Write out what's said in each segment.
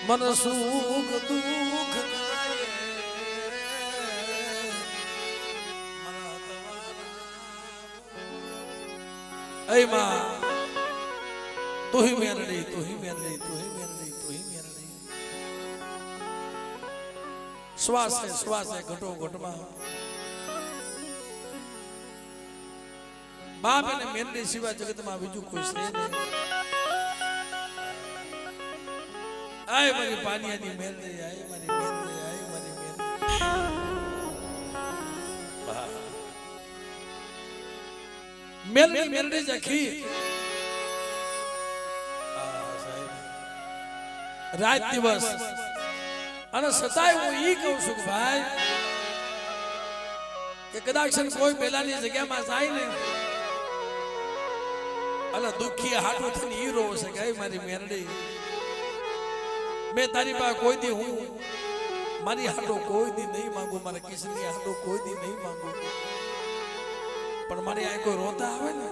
मन सुख दुख ऐ मां तू ही मेरड़ी तू ही मेरड़ी तू ही मेरड़ी तू ही मेरड़ी श्वास है घटो घटमा बाप ने मेरड़ी सिवा जगत में बीजू कोई से नहीं आए मारी पानिया नी मेरड़ी आए मारी मेरड़ी आए मारी मेरड़ी मेरड़ी जखी रात दिवस અને સતાય હું ઈ કહું છું ભાઈ કે કદાચ કોઈ પેલાની જગ્યામાં જાય ને અને દુખી હાટો થઈને ઈ રોવે છે કે મારી મેરડી મેં તારી પાસે કોઈ દી હું મારી હાટો કોઈ દી નહીં માંગુ મારા કિશનની હાટો કોઈ દી નહીં માંગુ પણ મારી આ કોઈ રોતા આવે ને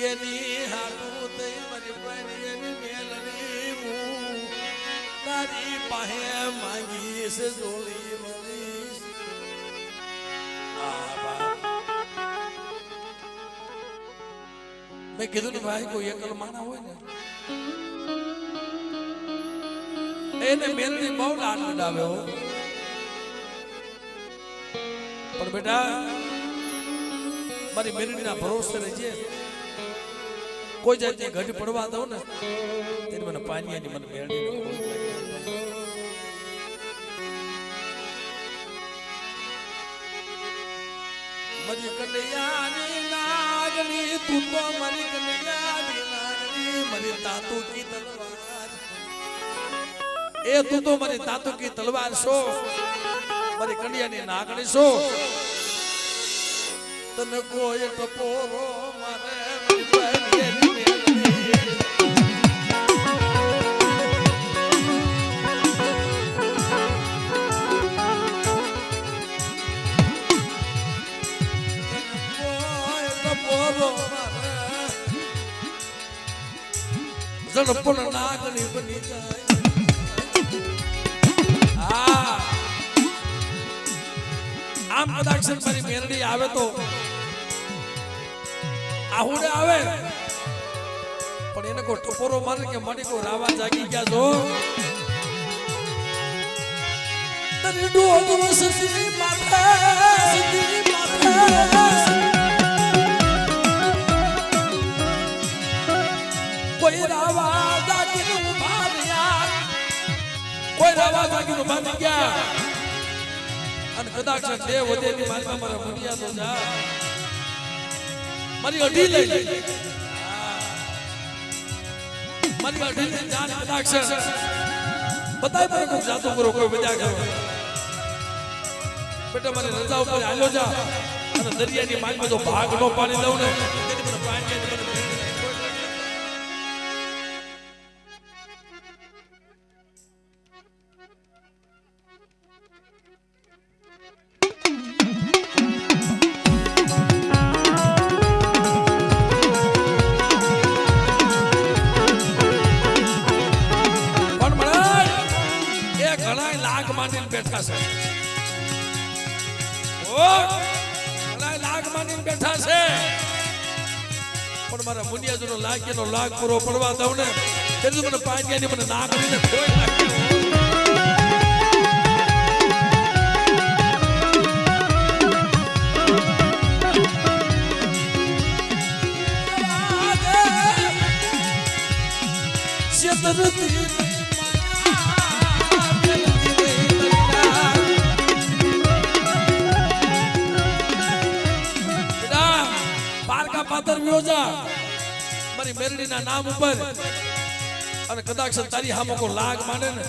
એની હાટો તે મારી પાસે એની મેલડી હું તારી પાસે માંગીશ જોડી મળીશ મેં કીધું ને ભાઈ કોઈ એકલ માના હોય ને એને મેલડી બહુ લાડ લડાવ્યો પણ બેટા મારી મેલડીના ભરોસે રહેજે કોઈ જાતની ઘટ પડવા દઉં ને તેને મને પાણીયાની મને મેલડી મારી કનૈયાની લાગણી તું તો મારી કનૈયાની લાગણી મારી તાતુ કી તલવાર એ તું તો મારી તાતુ કી તલવાર છો મારી કનૈયાની નાગણી છો તને કોઈ ટપોરો મારે ઝડપણ નાગણી બની જાય આમ કદાચ મારી મેરડી આવે તો આહુડે આવે પણ એને કોઈ ટપોરો મારે કે મારી કોઈ રાવા જાગી ગયા છો તને ડોગો સતી માથે કોઈ રાવા જાગી માર્યા કોઈ રાવા જાગી મારી ગયા અને કદાચ બે વધેની મારી મારા મુનિયા તો જા મારી અઢી લઈ મારી અઢી લઈ જાન કદાચ બતાય પર કોઈ જાતો કરો કોઈ બધા કરો બેટા મને રજા ઉપર હાલ્યો જા અને દરિયાની માનમાં જો ભાગ નો પાણી દઉં ને તેની મને પાણી મને બેઠા છે ઓ લાગ માની બેઠા છે પણ મારા મુનિયાજીનો લાગીનો લાગ પૂરો પડવા દઉં ને તેથી મને પાણીયાની મને નાગરીને ખોઈ નાખ્યો પાતર વ્યોજા મારી મેરડીના નામ ઉપર અને કદાચ તારી હામો કો લાગ માંડે ને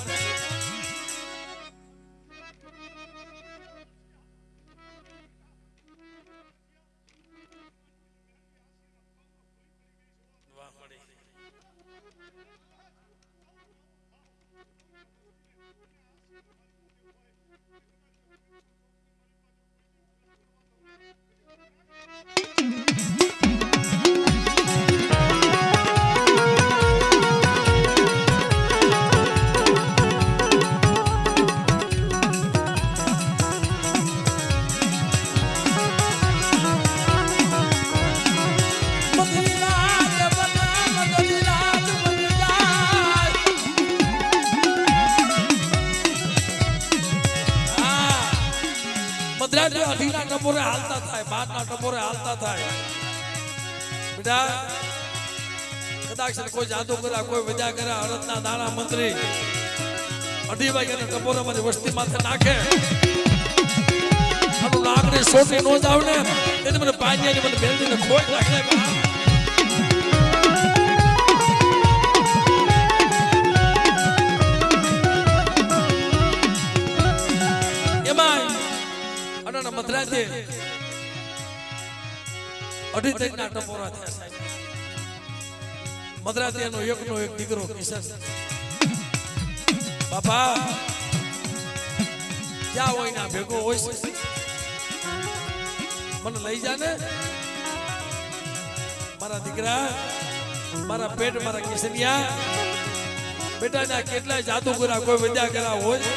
મદ્રાસી અઢીના ટપોરે હાલતા થાય, 12ના ટપોરે હાલતા થાય. બેટા કદાચ કોઈ જાદુ કર્યા, કોઈ વજા કર્યા, અડદના દાણા મંત્રી 2:30 વાગ્યાના ટપોરામાંથી વસ્તી માથે નાખે, આનું નાકની સોટી નો જાવ ને એટલે મને પાણીની મને બેલડીને ખોટ લાગે. મદ્રાસી 2:30ના ટપોરા થયા સાહેબ. મદ્રાસી એનો એકનો એક દીકરો કિશન, બાપા જ્યાં હોય ના ભેગો હોય છે, મને લઈ જા ને મારા દીકરા, મારા પેટ, મારા કિશનિયા. બેટા ના કેટલાય જાદુગરા, કોઈ વિદ્યા કર્યા હોય.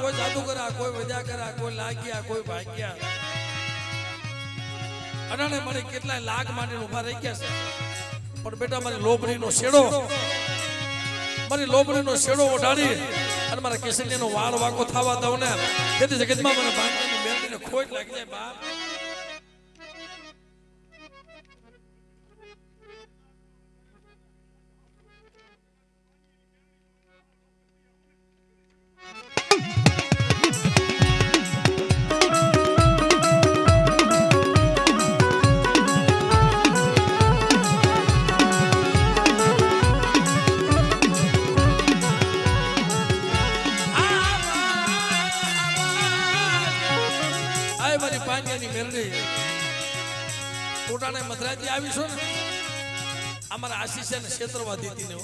કોઈ જાદુગરા, કોઈ વજા કર્યા, કોઈ લાગ્યા, કોઈ ભાગ્યા. અડાણે મને કેટલાય લાગ માંડીને ઉભા રહી ગયા છે, પણ બેટા મારી લોબડીનો શેડો, મારી લોબડીનો શેડો ઓઢાડી અને મારા કેસરીનો વાળ વાકો થવા દઉં ને તેથી જગતમાં મને ભાગ્યની બેનને ખોટ લાગી જાય. બાપ ટોટાને મદ્રાસી આવીશું ને અમારા આશીષ ને ક્ષેત્રવા દીધી ને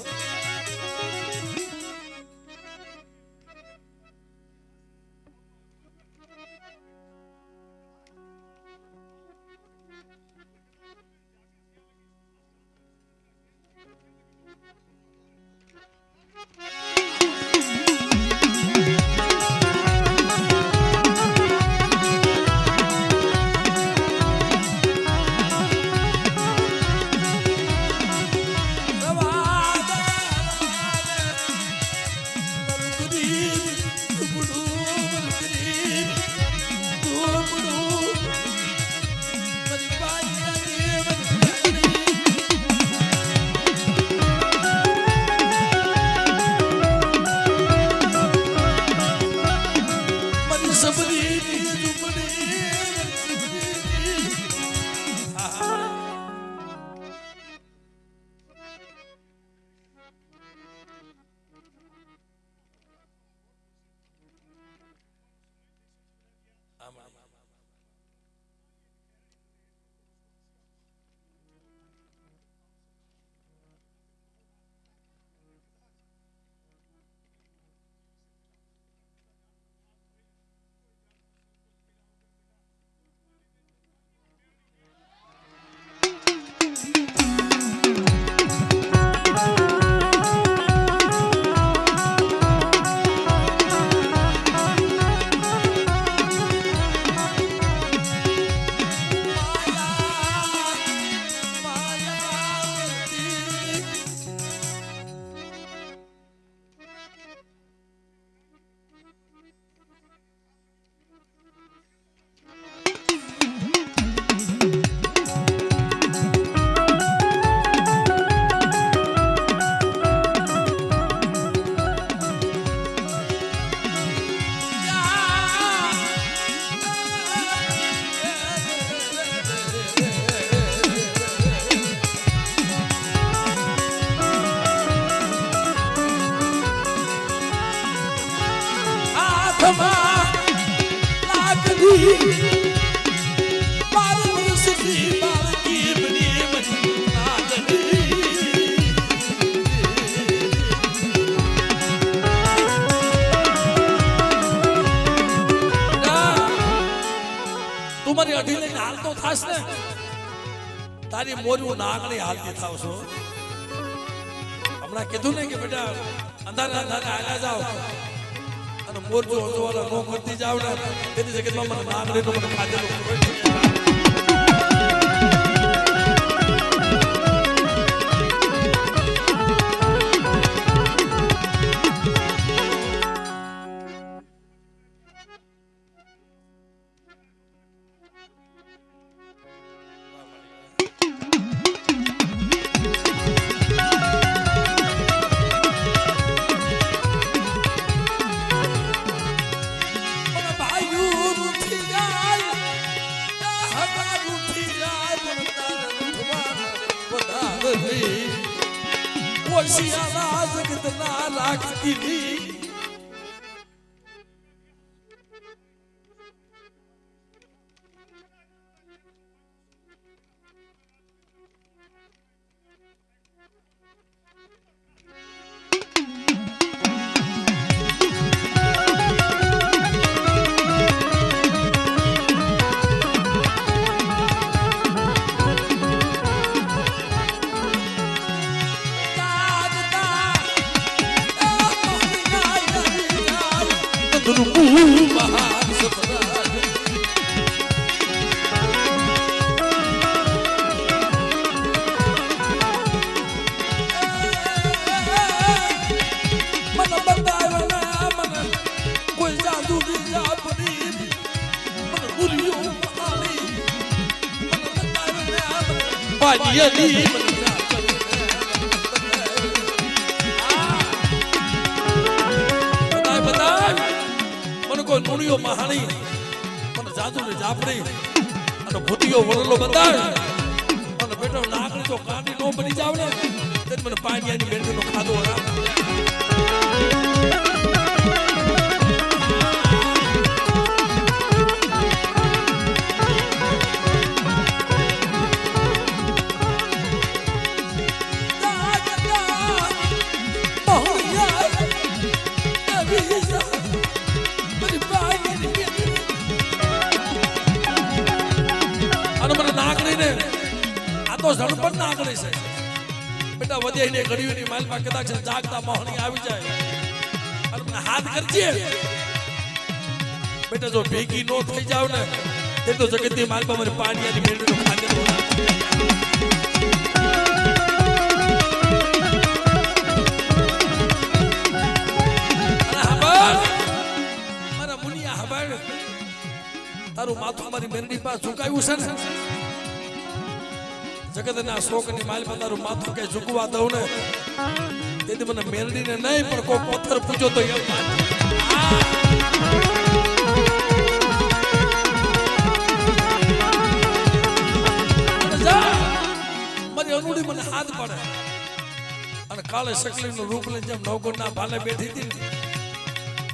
તારી મોરું નાગણી હાલતી થાવ છો હમણાં કીધું ને કે બેટા અંધારે અંધારે હાલ્યા જાઓ અને મોરજો હજવાલા નો કરતી જાવ ને તેની જગ્યામાં મને નાગણીનું મને ખાધેલું ઓશિયાલા જગતના રાખતી મને કોઈ નુણિયો મહાણી મને જાદુ ને જાપડી અને ભૂતિયો વરલો બતાવ અને બેટો નાગણી તો કાંડી નો બની જાવ ને તે મને પાણીયાની બેંડીનો ખાધો તો ઝડપટ નાગણી છે બેટા વધેને ઘડીઓની માલમાં કદાચ જાગતા મોહણી આવી જાય અને મને હાથ કરજે બેટા જો ભેગી નો થઈ જાવ ને તે તો જગતની માલમાં મને પાણીયાની મેળવીનો ખાધેલો મારા મુનિયા હબાડ તારું માથું મારી મેરડી પાસે ઝુકાવ્યું છે ને જગતના શોકની માલ પર તારું માથું કઈ ઝુકવા દઉં ને તેથી મને મેરડીને નહીં પણ કોઈ પથ્થર પૂછો તો એમ મારી અનુડી મને હાથ પડે અને કાલે શકલીનું રૂપ લઈને જેમ નવગણના ભાલે બેઠી હતી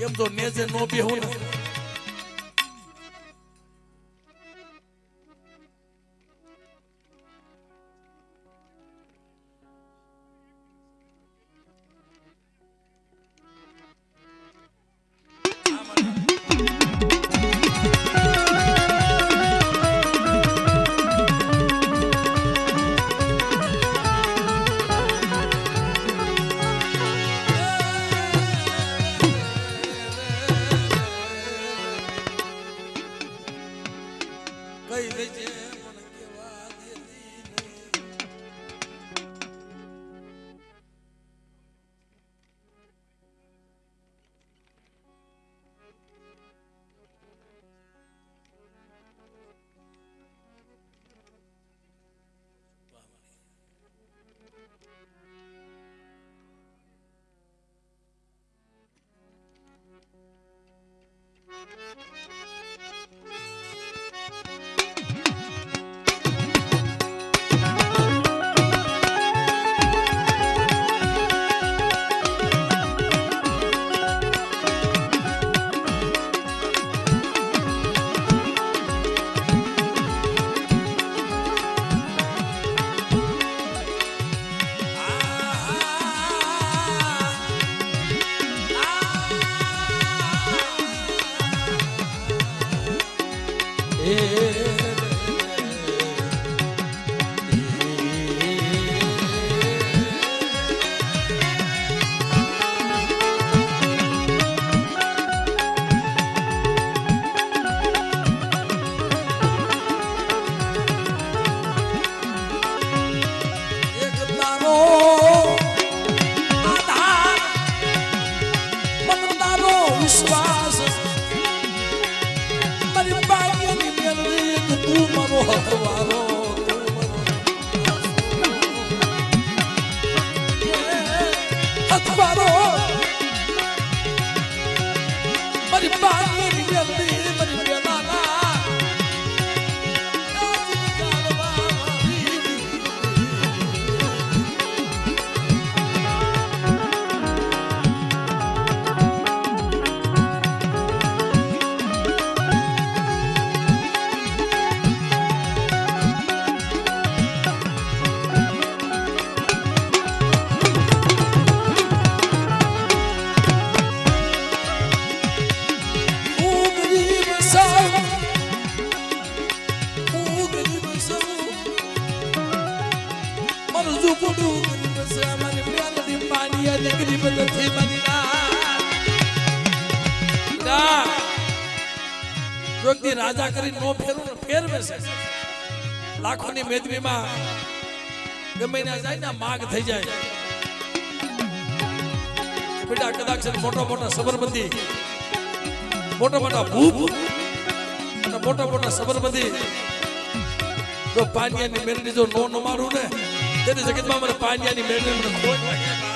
એમ તો નેજે નો બેહું ને અમારું ઝૂંપડું ગરીબ છે અમારી પ્યાલની પાણી અને ગરીબ નથી મારી ના જોગતી રાજા કરી નો ફેરવું ફેરવે છે લાખોની મેદવીમાં ગમે ના જાય ને માગ થઈ જાય બેટા કદાચ મોટા મોટા સબરબંધી મોટા મોટા ભૂપ અને મોટા મોટા સબરબંધી જો પાનિયાની મેરડી જો નો નમારું ને તેની જગતમાં મને પાનિયાની મેરડી મને ખોટ લાગે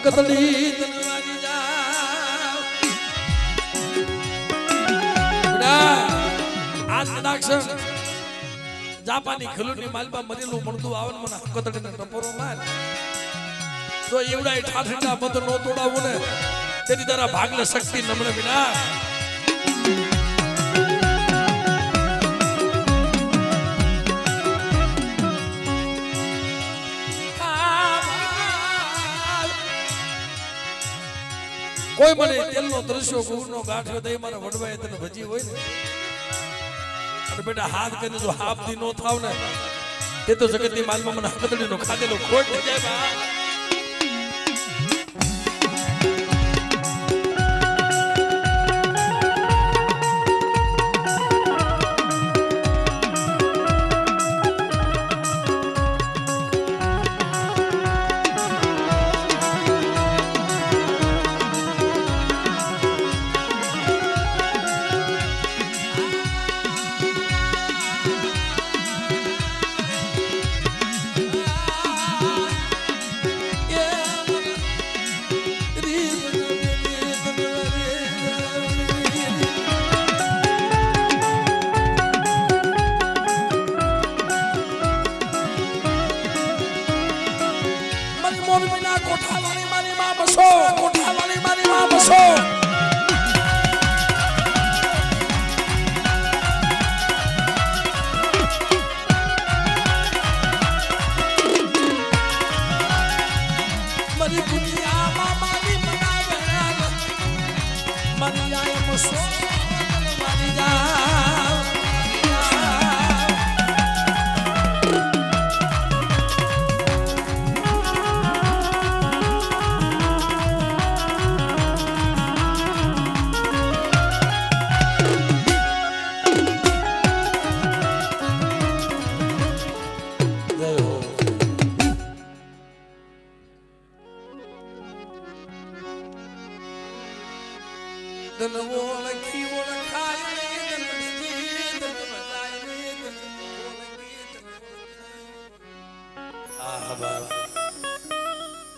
કતલી તલવારી આજ કદાક્ષ જાપાની ખલુની માલમાં મરેલું મળતું આવન મને કતડીને ટપોરો માર તો એવડા ઠાઠડા મત નો તોડાવું ને તેની તારા ભાગને શક્તિ નમણે વિના કોઈ મને તેલનો દ્રશ્યો ગુણનો ગાંઠ્યો દઈ મારા વડવાએ તને ભજી હોય ને અને બેટા હાથ કરીને જો હાફથી નો થાવ ને તે તો જગતની માલમાં મને હકતડીનો ખાધેલો ખોટ થઈ જાય બા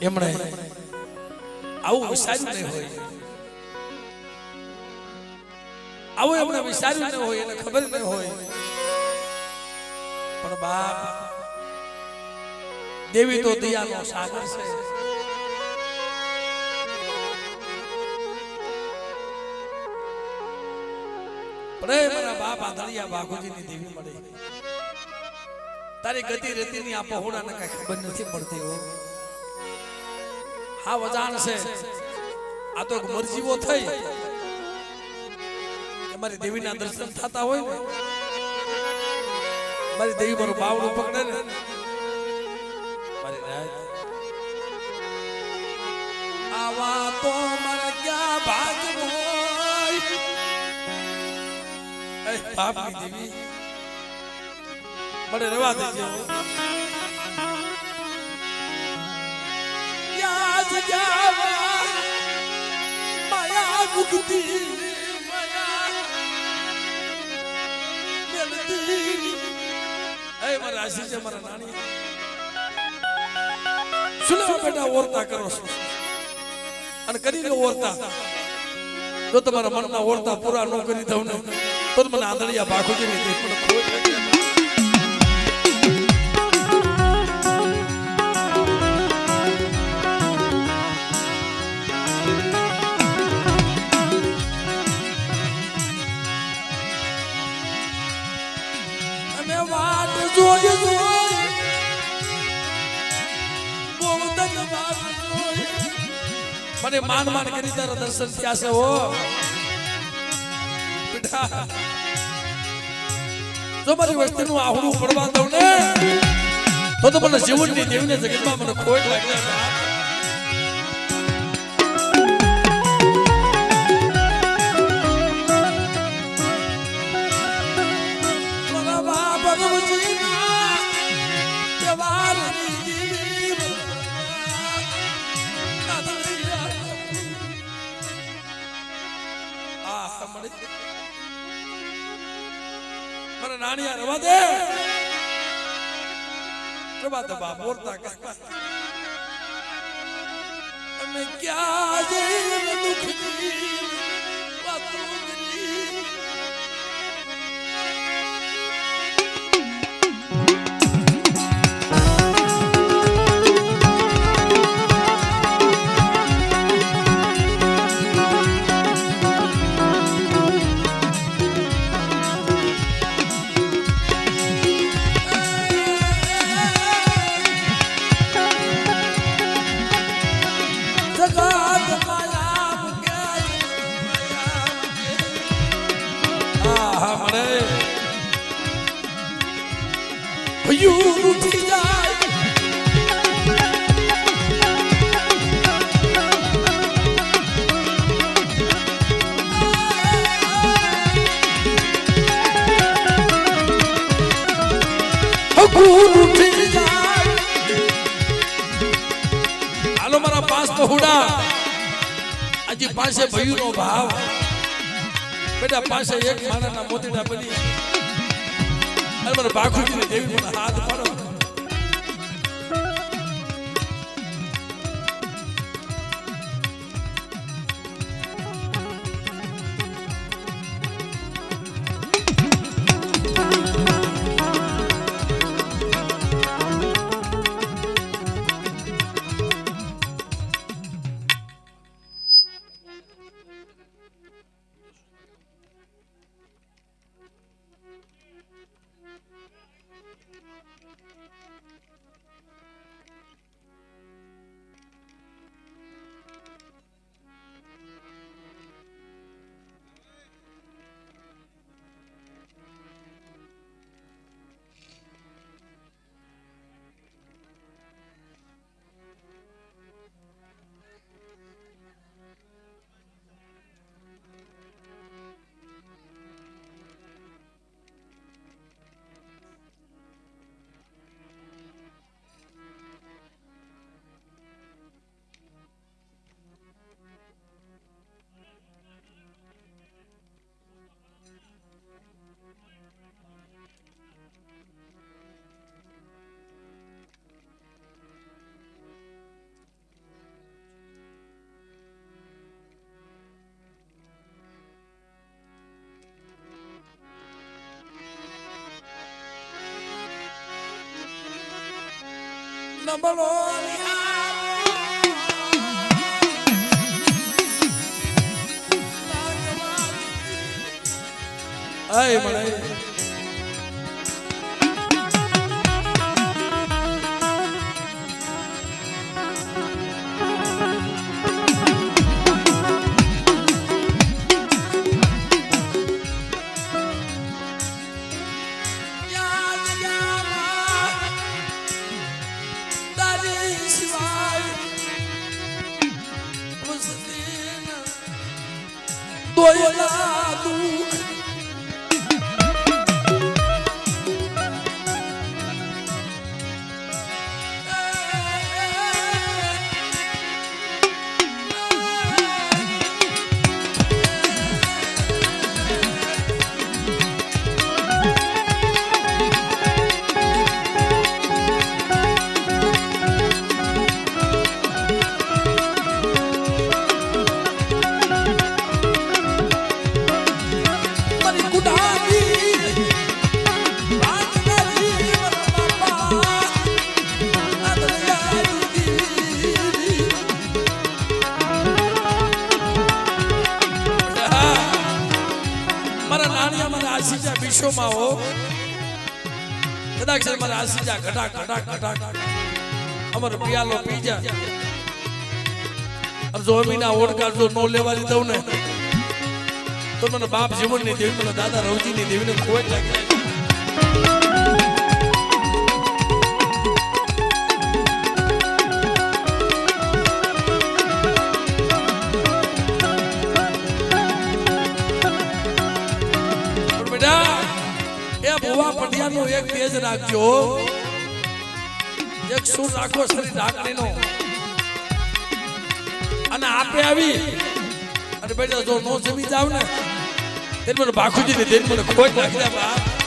એમણે આવું વિચાર્યું નહીં હોય, આવું એમણે વિચાર્યું ન હોય, એને ખબર ન હોય, પણ બાપ દેવી તો દયાનો સાગર છે. પણ મારા બાપ આંધળિયા બાગુજીની દેવી મળે, તારી ગતિ રીતિની આ પહોળાને કઈ ખબર નથી પડતી હો. હા વજાણ છે, આ તો મરજીવો થઈ મારી દેવીના દર્શન થતા હોય ને, મારી દેવી મારું બાવડું પકડે ને, મારી રાત આવા તો મારા ક્યાં ભાગ હોય. બાપની દેવી મને રવા દેજો. માયા મુક્તિ મારા આશી છે, મારા નાની શું બેટા ઓરતા કરો છો અને કરી લો ઓરતા. જો તમારા મનના ઓરતા પૂરા ન કરી દઉં ને તો મને આંધળિયા બાખુજી ની પણ ખોટ લાગે. મને માન માન કરી તારા દર્શન થયા છે હો બેટા. જો મારી વસ્તીનું આહુડું પડવા દઉં ને તો મને જીવનની દેવીને જગતમાં મને ખોટ લાગે. મને નાનિયા રવા દે, રવા દે બાપ બોરતા કાકા. અમે ક્યાં જઈને દુખની વાતો કરી. હાલો મારા પાસ પહોડા આજે પાસે ભયું નો ભાવ બેટા પાસે એક માણસના મોતીડા બની અને મારા બાખુજી દેવી મને હાથ પાડો. નબળો આય મળે દોયલા દુઃખ વિશ્વમાં હો કદાચ મારે આસી જા ઘટા ઘટા ઘટા અમર પિયાલો પી જા જો અમીના ઓળકાર જો નો લેવાની દઉં ને તો મને બાપ જીવન ની દેવી મને દાદા રવજી ની દેવીને ખોટ લાગી પટિયાનો એક તેજ રાખજો એક સુર રાખો શરીર ઢાકણીનો અને આપે આવી અને બેટા જો નો જમી જાવ ને તેને મને બાખુજી ને તેને મને ખોટ નાખી દે બાપ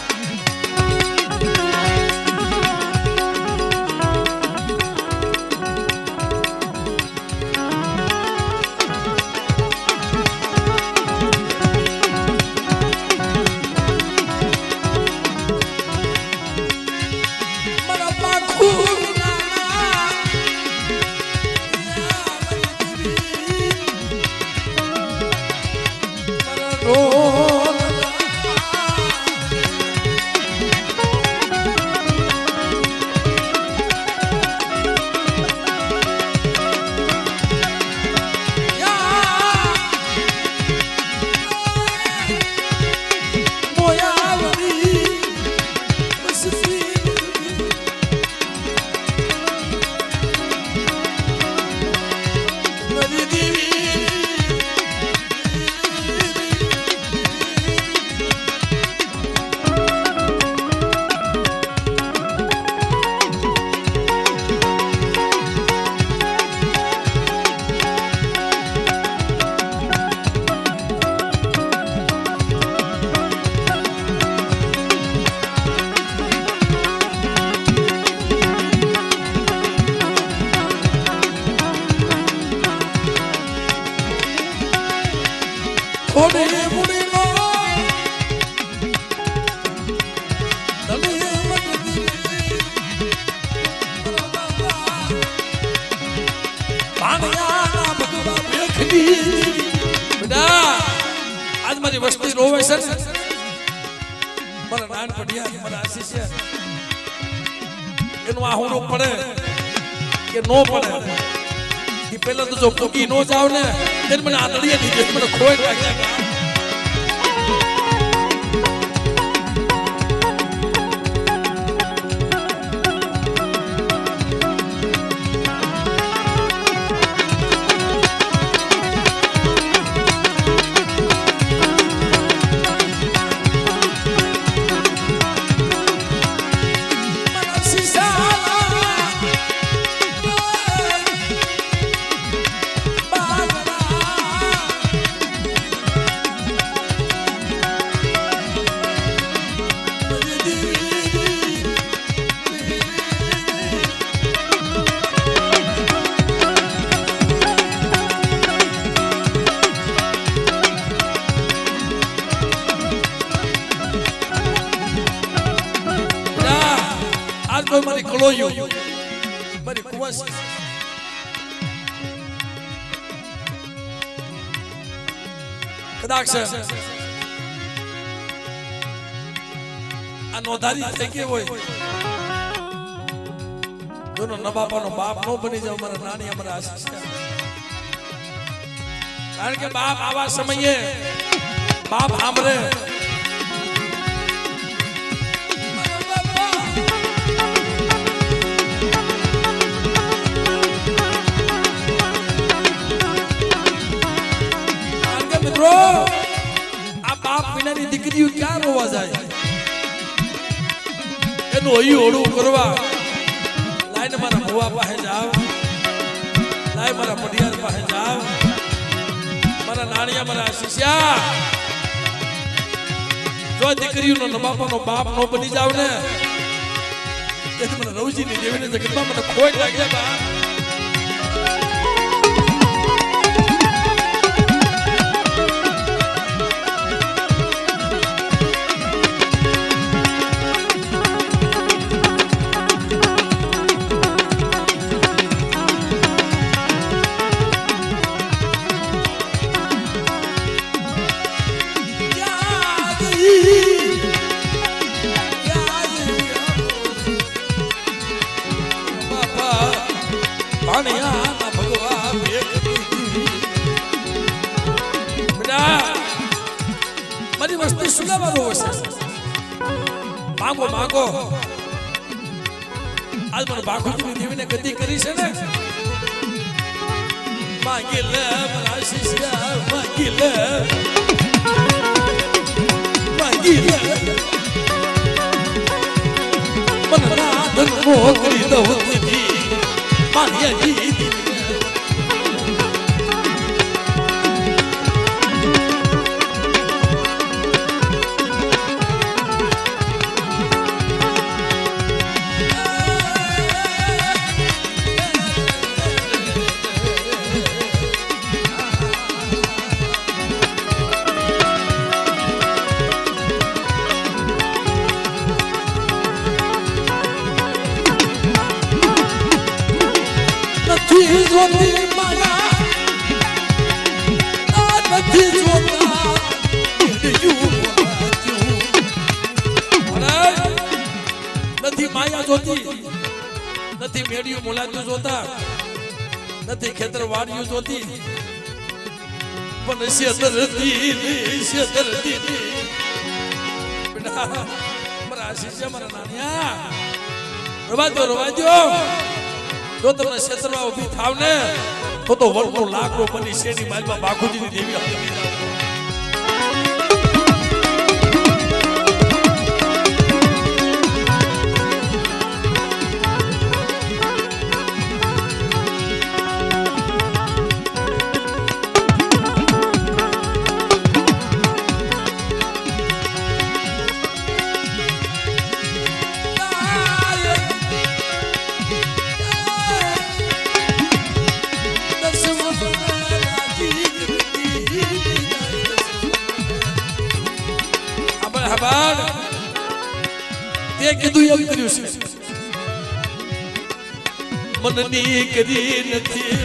વસ્તી રોવે છે મારા નાન પડિયા મારા આશીષ છે એનું આહુડું પડે કે નો પડે એ પહેલા તો જો પોકી નો જાવ ને તેને મને આંધળીએ દીધી મને ખોઈ નાખ્યા તો મારી કળોયું મારી કુવાસી કદાચ આ નોંધારી થઈ ગઈ હોય દોનો નવાબાનો બાપ નો બની જાવ મારા નાની અમારા આશીષ કારણ કે બાપ આવા સમયે બાપ સાંભળે મિત્રો આ બાપ વિનાની દીકરીઓ ક્યાં રોવા જાય એનું હૈયું હોડું કરવા લાઈને મારા ભુવા પાસે જાવ લાઈ મારા પડિયાર પાસે જાવ મારા નાણિયા મારા શિષ્યા જો દીકરીઓનો નવાબાનો બાપ નો બની જાવ ને તેથી મને રવજીની દેવીને જગતમાં મને ખોટ લાગે બા મારી વસ્તી સુલાવાનો હશે માંગો માંગો આજ મને બાખુજી દેવીને ગતિ કરી છે ને માંગી લે મારા શિષ્યા માંગી લે મને ના ધન મોકલી દઉં માન્યાજી જોતી મારા નથી જોતા નથી માયા જોતી નથી મેડિયું મુલાતું જોતા નથી ખેતર વાડિયું જોતી પણ શેતરતી બેટા મારા શિષ્ય મારા નાનિયા રવાજો જો તમે ક્ષેત્રમાં ઉભી થાવ ને તો વરનો લાકડો બની શેની માલમાં બાખુજીની દેવી હલી જાવ તે કીધું એમ કર્યું છે મનની કરી નથી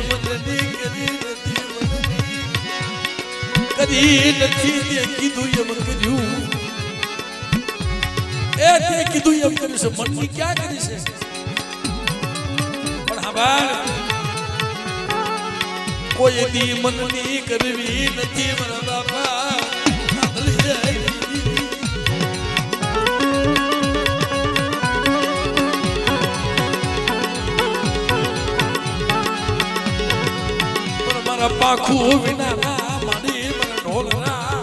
કરી નથી તે કીધું એમ કર્યું એ તે કીધું એમ કર્યું છે મનની ક્યાં કરી છે પણ હા કોઈ દી મનની કરવી નથી મારા બાપા પાખું વિના ના મારી મને ઢોલના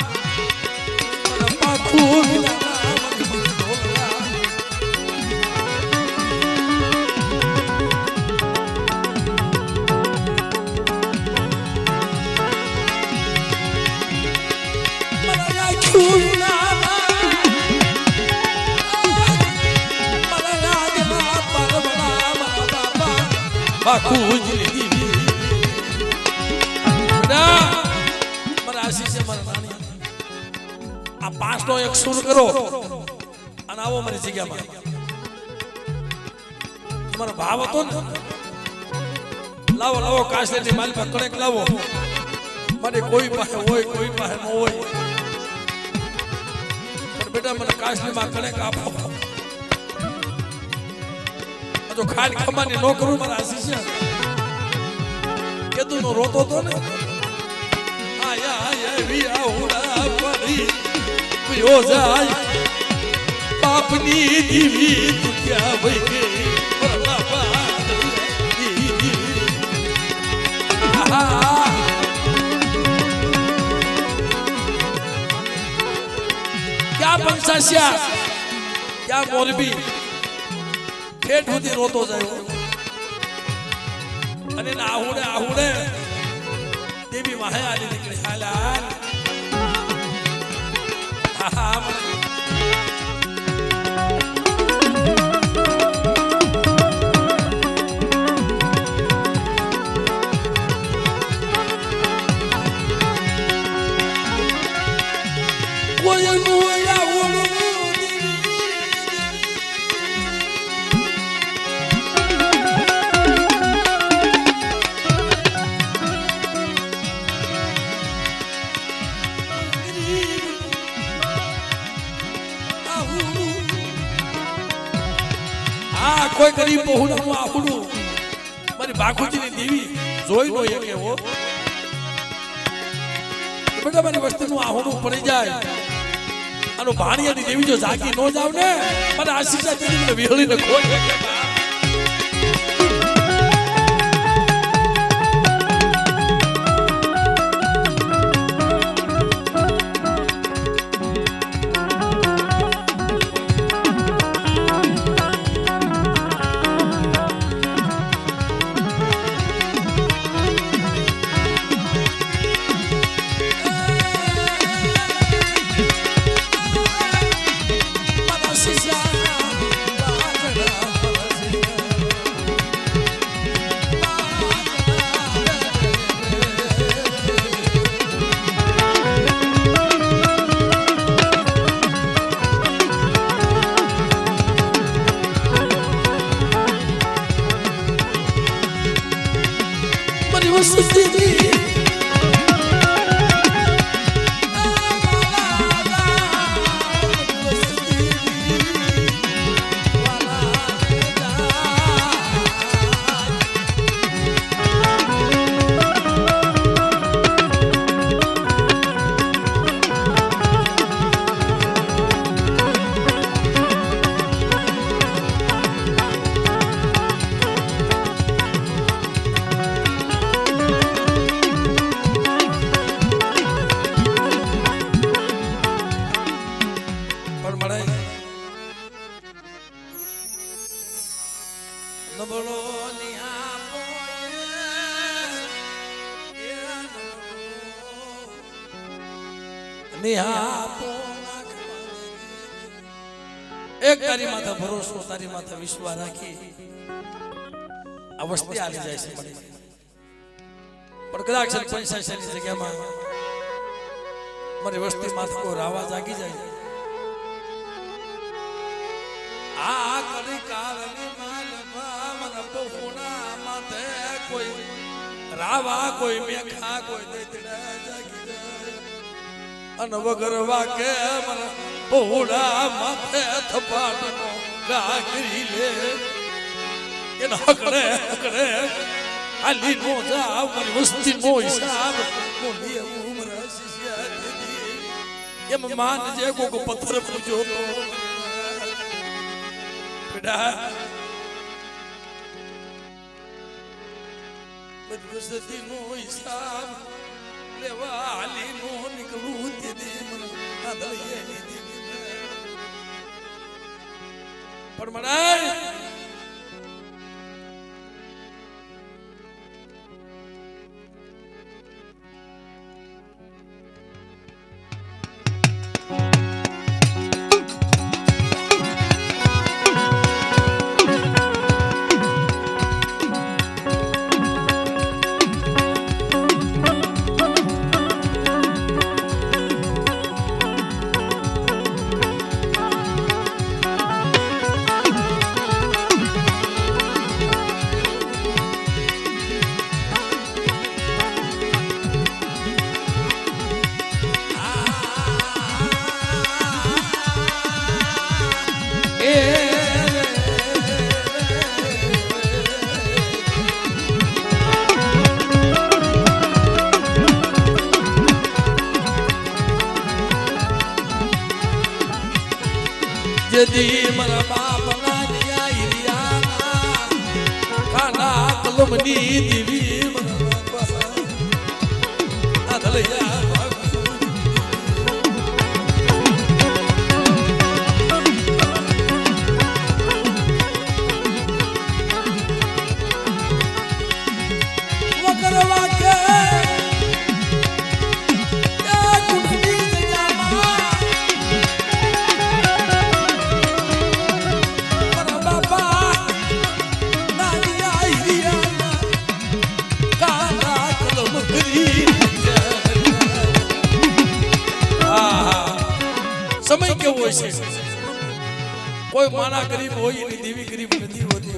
પાખું વિના ના મારી મને ઢોલના મારા આખું વિના મારા રાજમાં પરવડા મારા બાપા પાખું જ લીધી આ પાંચ નો એક સુર કરો અને આવો મારી જગ્યામાં તમારો ભાવ હતો ને લાવો લાવો કાશીની માલ પર કણેક લાવો મને કોઈ પાસે હોય કોઈ પાસે ન હોય પણ બેટા મને કાશીની માં કણેક આપો જો ખાલી ખમાની નો કરું મારા શિષ્ય કેતું નો રોતો તો ને આયા આયા વી આઉડા પડી યો જાય બાપની દીવી તું ક્યાં વઈ ગઈ ક્યાં પંચાસ્યા ક્યાં મોરબી ઠેઠ સુધી રોતો જાય અને આહુડે આહુડે દેવી માહે આલી નીકળી હાલ હાલ હા કોઈ ગરીબ બહુનું હું આહુડું મારી બાકુજીની દેવી જોઈ નો કે હો બેટા મારી વસ્તીનું આહુડું પડી જાય અને ભાણિયાની દેવી જો જાગી નો જાવ ને મને આશીષા દીદીને વિહળીને ખોઈ એક તારી માથે ભરોસો તારી માથે વિશ્વાસ રાખી આ વસ્તી આવી જાય છે પણ કદાચ પંચાયતની જગ્યામાં મારી વસ્તી માથે કોઈ રાવા જાગી જાય આ કડી કાળની માલમાં મને બહુના માથે કોઈ રાવા કોઈ મેખા કોઈ દેતડા જાગી જાય અને વગર વાકે મને બહુડા માથે થપાટનો ગાગરી લે કે હકડે હકડે આલી નો જાવ મારી વસ્તી નો હિસાબ કોની ઉમર શિષ્યા દીદી એમ માન જે કોકો પથ્થર પૂજો તો બેટા બધી વસ્તી નો હિસાબ લેવા આલી નો નીકળું દીદી મને આદળીએ દીદી પણ મનાય જેદી મારા બાપના દિયા હિરિયાના કાના કલમની દીવી મારા બાપા આ ધલૈયા સમય કેવો હોય છે કોઈ માના ગરીબ હોય એની દેવી ગરીબ નથી હોતી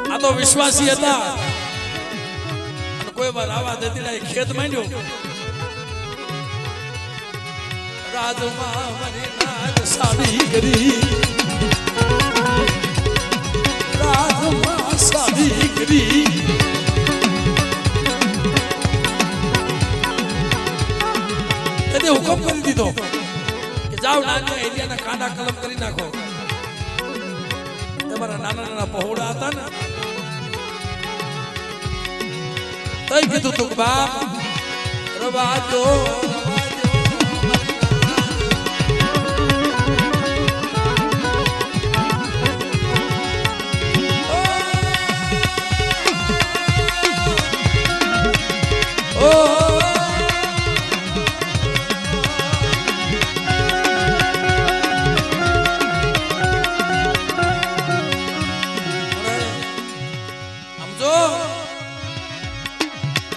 આ તો વિશ્વાસી હતા અને કોઈ વાર આવા દતીડા ખેત માંડ્યો રાજમાં મને નાગ સાડી કરી રાજમાં સાડી કરી એને હુકમ કરી દીધો જાવ નાના એરિયાના કાંડા કલમ કરી નાખો તમારા નાના નાના પહોળા હતા ને તઈ કીધું તું બાપ રવાજો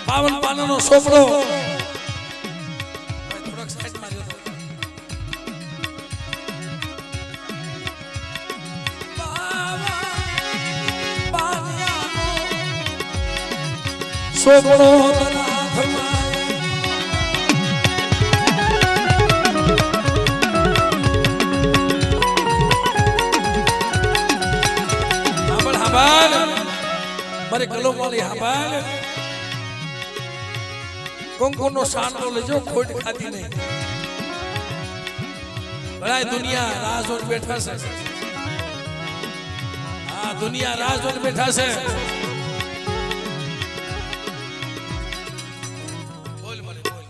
પાવન પાનાનો સોપડો થોડાક સાઈડ માર્યો સોપડો મારે કલમ વાળી હાબાલ કંકુનો સાંડો લેજો ખોટ ખાતી નહીં બળાય દુનિયા રાહ જોઈને બેઠા છે હા દુનિયા રાહ જોઈને બેઠા છે બોલ મને બોલ